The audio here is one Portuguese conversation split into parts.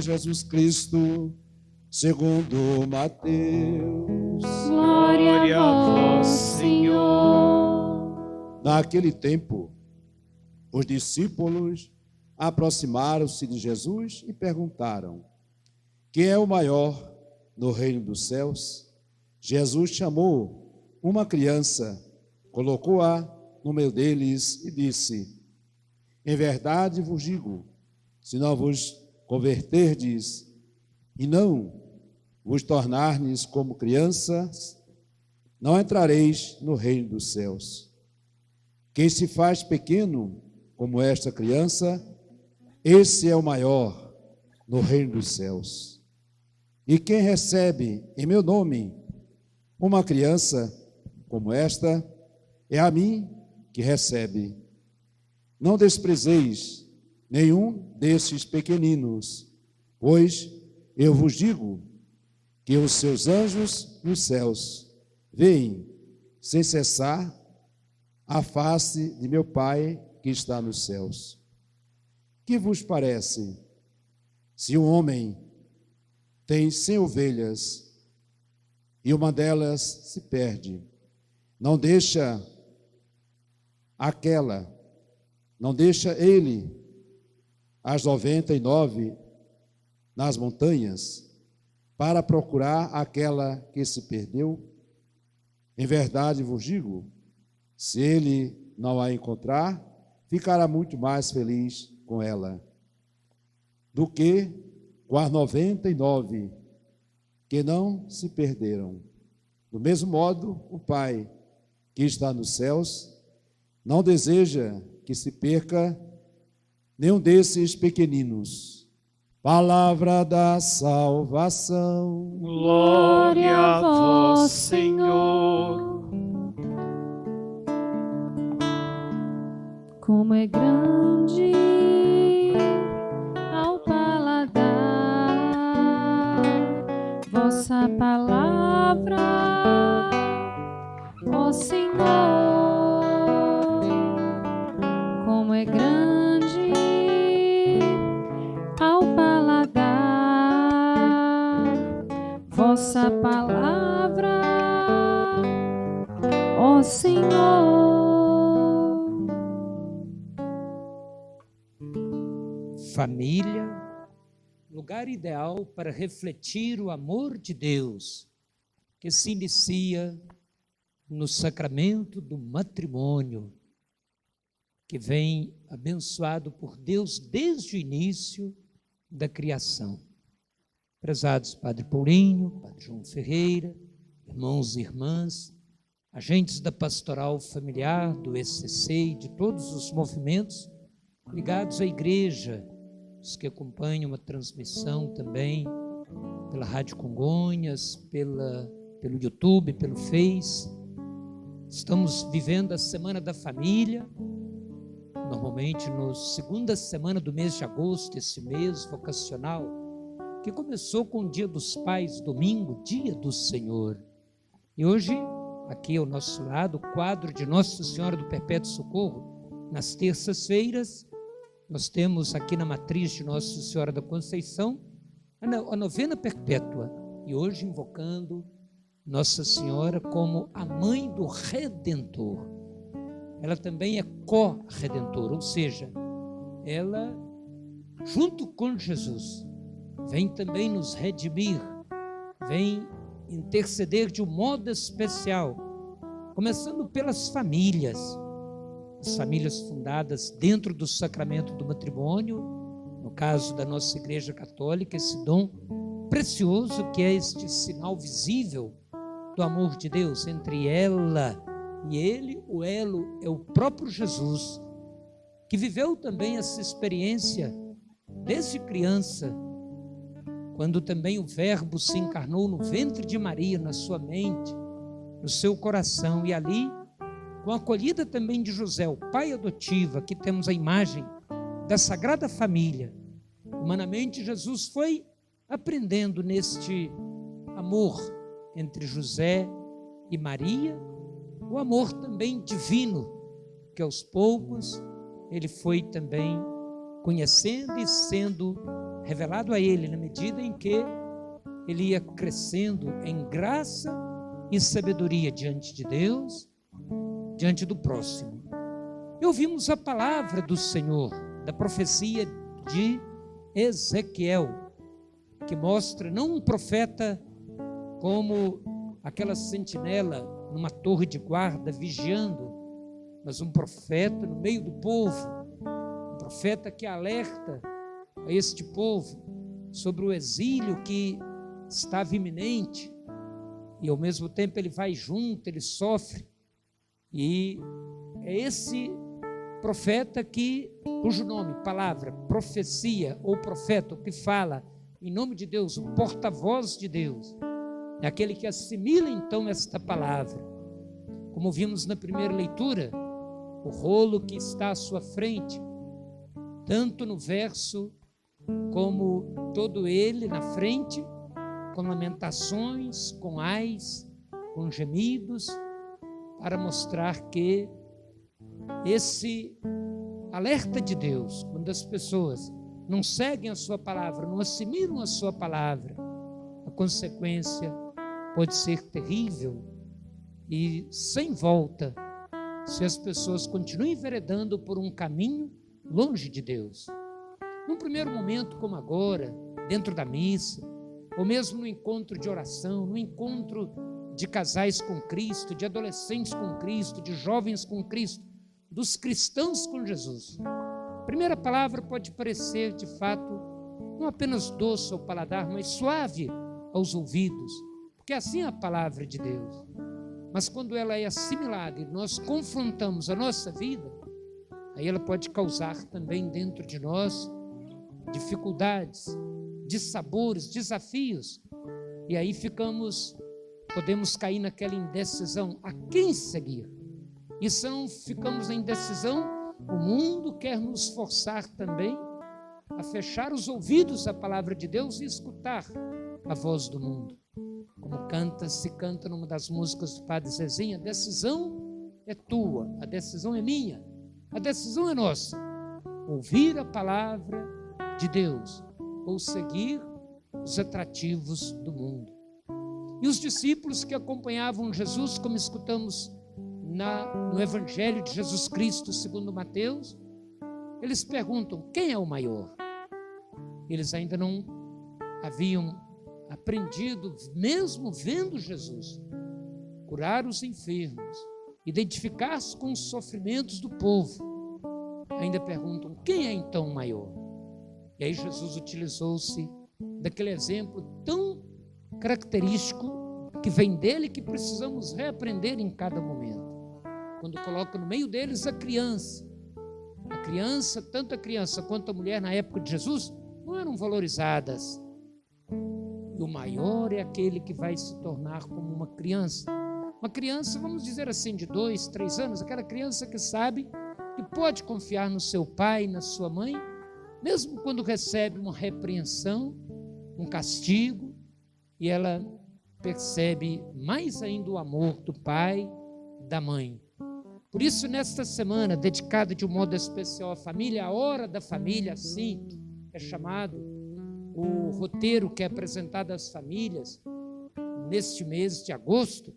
Jesus Cristo, segundo Mateus. Glória a vós, Senhor. Naquele tempo, os discípulos aproximaram-se de Jesus e perguntaram: quem é o maior no reino dos céus? Jesus chamou uma criança, colocou-a no meio deles e disse: em verdade vos digo, se não vos converterdes e não vos tornardes como crianças, não entrareis no reino dos céus. Quem se faz pequeno como esta criança, esse é o maior no reino dos céus. E quem recebe em meu nome uma criança como esta, é a mim que recebe. Não desprezeis nenhum desses pequeninos, pois eu vos digo que os seus anjos nos céus veem sem cessar a face de meu Pai que está nos céus. Que vos parece se um homem tem 100 ovelhas e uma delas se perde? Não deixa ele as 99 nas montanhas para procurar aquela que se perdeu? Em verdade vos digo, se ele não a encontrar, ficará muito mais feliz com ela do que com as 99 que não se perderam. Do mesmo modo, o Pai que está nos céus não deseja que se perca nenhum desses pequeninos. Palavra da salvação. Glória a vós, Senhor. Como é grande ao paladar vossa palavra, ó Senhor. Como é grande ao paladar vossa palavra, ó Senhor. Família, lugar ideal para refletir o amor de Deus, que se inicia no sacramento do matrimônio, que vem abençoado por Deus desde o início da criação. Prezados Padre Paulinho, Padre João Ferreira, irmãos e irmãs, agentes da pastoral familiar, do ECC e de todos os movimentos ligados à igreja, os que acompanham a transmissão também pela Rádio Congonhas, pelo YouTube, pelo Face. Estamos vivendo a Semana da Família, normalmente na segunda semana do mês de agosto, esse mês vocacional, que começou com o Dia dos Pais, domingo, Dia do Senhor. E hoje, aqui ao nosso lado, o quadro de Nossa Senhora do Perpétuo Socorro. Nas terças-feiras, nós temos aqui na matriz de Nossa Senhora da Conceição a novena perpétua, e hoje invocando Nossa Senhora como a mãe do Redentor. Ela também é co-redentora, ou seja, ela, junto com Jesus, vem também nos redimir, vem interceder de um modo especial, começando pelas famílias, as famílias fundadas dentro do sacramento do matrimônio, no caso da nossa Igreja Católica, esse dom precioso que é este sinal visível do amor de Deus entre ela e ele. O elo é o próprio Jesus, que viveu também essa experiência desde criança, quando também o Verbo se encarnou no ventre de Maria, na sua mente, no seu coração, e ali, com a acolhida também de José, o pai adotivo, aqui temos a imagem da Sagrada Família. Humanamente, Jesus foi aprendendo neste amor entre José e Maria, o amor também divino, que aos poucos ele foi também conhecendo e sendo revelado a ele na medida em que ele ia crescendo em graça e sabedoria diante de Deus, diante do próximo. E ouvimos a palavra do Senhor, da profecia de Ezequiel, que mostra não um profeta como aquela sentinela numa torre de guarda vigiando, mas um profeta no meio do povo, um profeta que alerta a este povo sobre o exílio que estava iminente, e ao mesmo tempo ele vai junto, ele sofre, e é esse profeta cujo nome, palavra, profecia ou profeta, o que fala em nome de Deus, o porta-voz de Deus, é aquele que assimila então esta palavra. Como vimos na primeira leitura, o rolo que está à sua frente, tanto no verso como todo ele na frente, com lamentações, com ais, com gemidos, para mostrar que esse alerta de Deus, quando as pessoas não seguem a sua palavra, não assimilam a sua palavra, a consequência pode ser terrível e sem volta, se as pessoas continuem enveredando por um caminho longe de Deus. Num primeiro momento como agora, dentro da missa, ou mesmo no encontro de oração, no encontro de casais com Cristo, de adolescentes com Cristo, de jovens com Cristo, dos cristãos com Jesus, a primeira palavra pode parecer de fato não apenas doce ao paladar, mas suave aos ouvidos, porque assim é a palavra de Deus. Mas quando ela é assimilada e nós confrontamos a nossa vida, aí ela pode causar também dentro de nós dificuldades, dissabores, desafios, e aí podemos cair naquela indecisão, a quem seguir? E ficamos em indecisão, o mundo quer nos forçar também a fechar os ouvidos à palavra de Deus e escutar a voz do mundo. Como se canta numa das músicas do Padre Zezinho, a decisão é tua, a decisão é minha, a decisão é nossa. Ouvir a palavra de Deus ou seguir os atrativos do mundo. E os discípulos que acompanhavam Jesus, como escutamos no Evangelho de Jesus Cristo segundo Mateus, eles perguntam, quem é o maior? Eles ainda não haviam aprendido, mesmo vendo Jesus curar os enfermos, identificar-se com os sofrimentos do povo, ainda perguntam, quem é então o maior? E aí Jesus utilizou-se daquele exemplo tão característico que vem dele, que precisamos reaprender em cada momento. Quando coloca no meio deles a criança, tanto a criança quanto a mulher na época de Jesus, não eram valorizadas. E o maior é aquele que vai se tornar como uma criança. Uma criança, vamos dizer assim, de 2, 3 anos, aquela criança que sabe que pode confiar no seu pai, na sua mãe, mesmo quando recebe uma repreensão, um castigo, e ela percebe mais ainda o amor do pai, da mãe. Por isso, nesta semana, dedicada de um modo especial à família, a hora da família, assim é chamado o roteiro que é apresentado às famílias neste mês de agosto,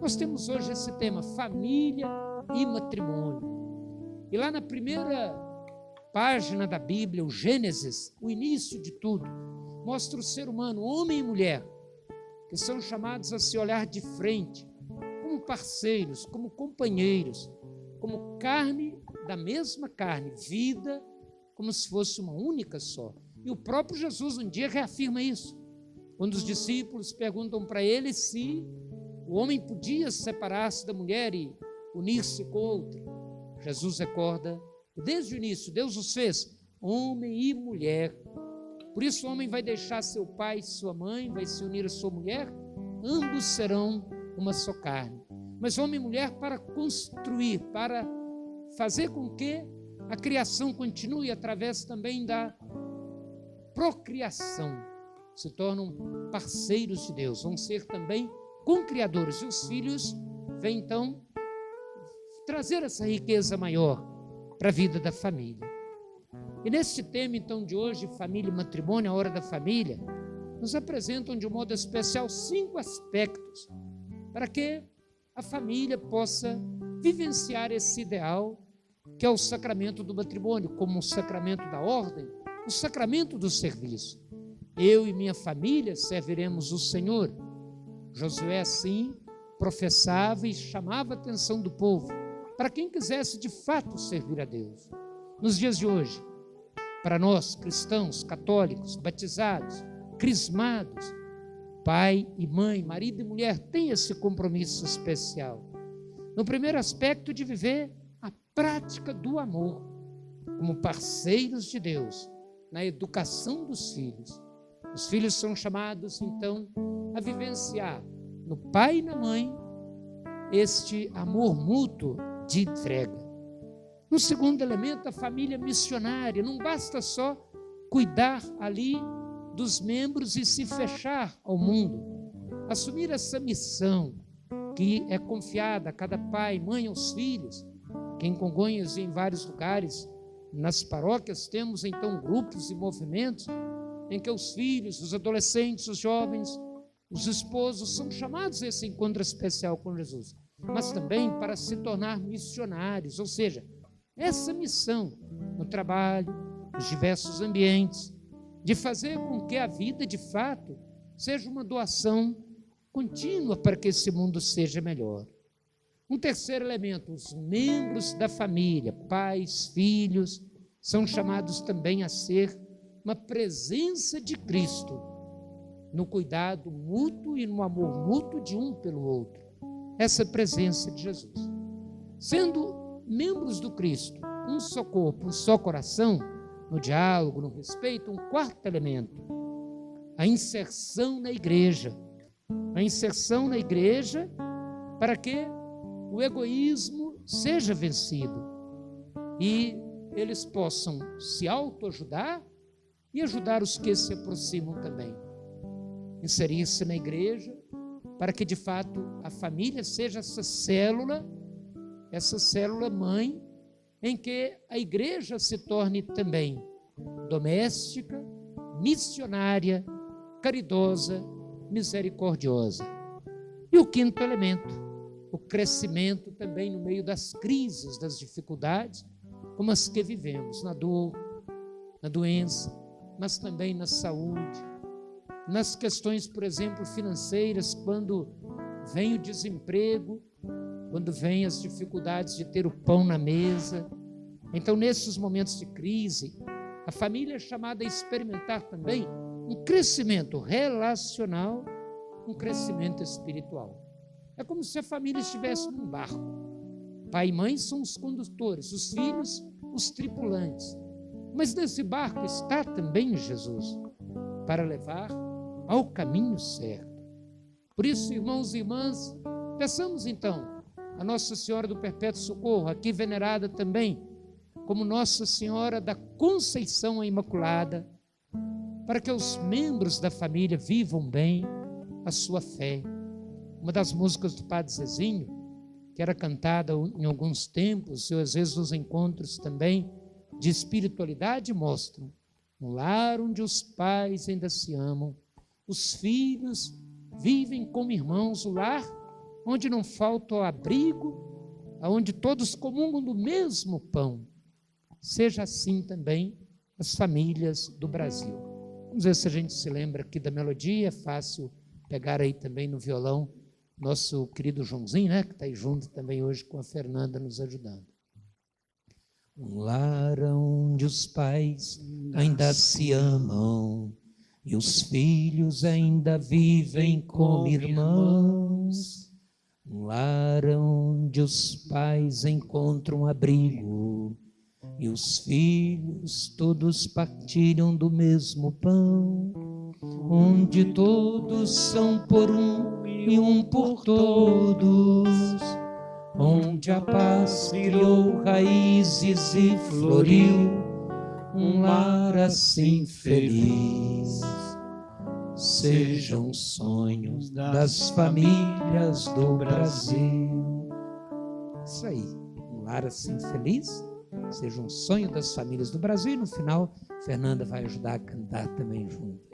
nós temos hoje esse tema, família e matrimônio. E lá na primeira página da Bíblia, o Gênesis, o início de tudo, mostra o ser humano, homem e mulher, que são chamados a se olhar de frente, como parceiros, como companheiros, como carne da mesma carne, vida como se fosse uma única só. E o próprio Jesus um dia reafirma isso, quando os discípulos perguntam para ele se o homem podia separar-se da mulher e unir-se com outra. Jesus recorda que desde o início Deus os fez homem e mulher. Por isso o homem vai deixar seu pai e sua mãe, vai se unir à sua mulher, ambos serão uma só carne. Mas homem e mulher para construir, para fazer com que a criação continue através também da procriação. Se tornam parceiros de Deus, vão ser também concriadores. E os filhos vêm então trazer essa riqueza maior para a vida da família. E nesse tema, então, de hoje, família e matrimônio, a hora da família, nos apresentam de um modo especial 5 aspectos para que a família possa vivenciar esse ideal que é o sacramento do matrimônio, como o sacramento da ordem, o sacramento do serviço. Eu e minha família serviremos o Senhor. Josué, assim, professava e chamava a atenção do povo para quem quisesse de fato servir a Deus. Nos dias de hoje, para nós, cristãos, católicos, batizados, crismados, pai e mãe, marido e mulher têm esse compromisso especial. No primeiro aspecto, de viver a prática do amor como parceiros de Deus na educação dos filhos. Os filhos são chamados, então, a vivenciar no pai e na mãe este amor mútuo de entrega. No segundo elemento, a família missionária. Não basta só cuidar ali dos membros e se fechar ao mundo. Assumir essa missão que é confiada a cada pai e mãe aos filhos, que em Congonhas e em vários lugares, nas paróquias, temos então grupos e movimentos em que os filhos, os adolescentes, os jovens, os esposos são chamados a esse encontro especial com Jesus, mas também para se tornar missionários, ou seja, essa missão no trabalho, nos diversos ambientes, de fazer com que a vida, de fato, seja uma doação contínua para que esse mundo seja melhor. Um terceiro elemento, os membros da família, pais, filhos, são chamados também a ser uma presença de Cristo no cuidado mútuo e no amor mútuo de um pelo outro. Essa presença de Jesus. Sendo membros do Cristo, um só corpo, um só coração, no diálogo, no respeito, um quarto elemento, a inserção na igreja. A inserção na igreja para que o egoísmo seja vencido e eles possam se autoajudar e ajudar os que se aproximam também. Inserir-se na igreja para que de fato a família seja essa célula mãe, em que a igreja se torne também doméstica, missionária, caridosa, misericordiosa. E o quinto elemento, o crescimento também no meio das crises, das dificuldades, como as que vivemos, na dor, na doença, mas também na saúde, nas questões, por exemplo, financeiras, quando vem o desemprego, quando vem as dificuldades de ter o pão na mesa. Então, nesses momentos de crise, a família é chamada a experimentar também um crescimento relacional, um crescimento espiritual. É como se a família estivesse num barco. Pai e mãe são os condutores, os filhos, os tripulantes. Mas nesse barco está também Jesus, para levar ao caminho certo. Por isso, irmãos e irmãs, peçamos então a Nossa Senhora do Perpétuo Socorro, aqui venerada também como Nossa Senhora da Conceição Imaculada, para que os membros da família vivam bem a sua fé. Uma das músicas do Padre Zezinho, que era cantada em alguns tempos, e às vezes nos encontros também de espiritualidade, mostram um lar onde os pais ainda se amam, os filhos vivem como irmãos, o lar onde não falta o abrigo, onde todos comungam do mesmo pão. Seja assim também as famílias do Brasil. Vamos ver se a gente se lembra aqui da melodia. É fácil pegar aí também no violão nosso querido Joãozinho, né, que está aí junto também hoje com a Fernanda nos ajudando. Um lar onde os pais ainda se amam e os filhos ainda vivem como irmãos. Um lar onde os pais encontram abrigo e os filhos todos partilham do mesmo pão, onde todos são por um e um por todos, onde a paz criou raízes e floriu, um lar assim feliz. Sejam sonhos das famílias do Brasil. Isso aí, um lar assim feliz seja um sonho das famílias do Brasil. E no final, Fernanda vai ajudar a cantar também junto.